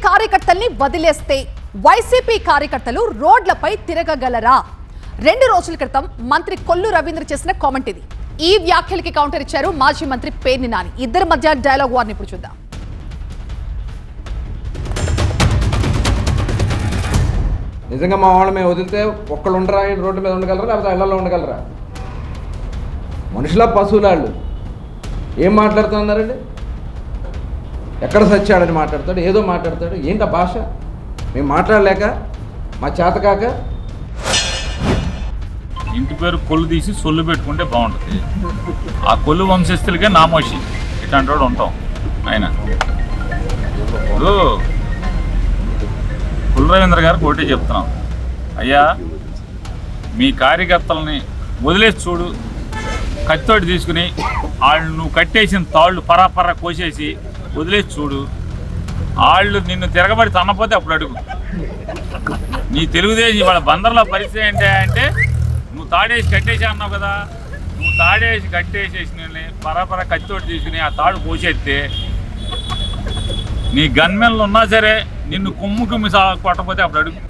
కార్యకర్తల్ని వదిలేస్తే వైసీపీ కార్యకర్తలు రోడ్లపై తిరగగలరా? 2 రోజుల క్రితం మంత్రి కొల్లు రవీంద్ర చేసిన కామెంట్ ఇది. ఈ వ్యాఖ్యలకి కౌంటర్ ఇచ్చారు మాజీ మంత్రి పేర్ని నాని. ఇద్దరి మధ్య డైలాగ్ వార్ని ఇప్పుడు చూద్దాం. నిజంగా మా వాళ్ళ మేము వదిలితే ఒక్కళ్ళు ఉండరా? రోడ్డు మీద ఉండగలరా? లేకపోతే ఇళ్లలో ఉండగలరా? మనుషుల పశువులాళ్ళు ఏం మాట్లాడుతున్నారండి? ఎక్కడ సచ్చాడని మాట్లాడతాడు, ఏదో మాట్లాడతాడు. ఏంటి ఆ భాష? మేము మాట్లాడలేక, మా చేతకాక. ఇంటి పేరు కొల్లు తీసి సొల్లు పెట్టుకుంటే బాగుంటుంది. ఆ కొల్లు వంశస్థులకే నామోషి ఇట్లాంటి వాడు ఉంటాం. ఆయన ఇప్పుడు కొల్లు రవీంద్ర గారికి ఒకటే చెప్తున్నాం, అయ్యా మీ కార్యకర్తలని వదిలేసి చూడు, కత్తితోటి తీసుకుని వాళ్ళు నువ్వు కట్టేసిన తాళ్ళు పరాపరా కోసేసి వదిలేసి చూడు. వాళ్ళు నిన్ను తిరగబడి తన్నపోతే అప్పుడు అడుగు. నీ తెలుగుదేశం వాళ్ళ బందర్లో పరిస్థితి ఏంటి అంటే, నువ్వు తాడేసి కట్టేసి అన్నావు కదా, నువ్వు తాడేసి కట్టేసేసి పరాపర కత్తితోటి తీసుకుని ఆ తాడు కోసేస్తే నీ గన్మెన్లు ఉన్నా సరే నిన్ను కొమ్ము కొట్టపోతే అప్పుడు అడుగు.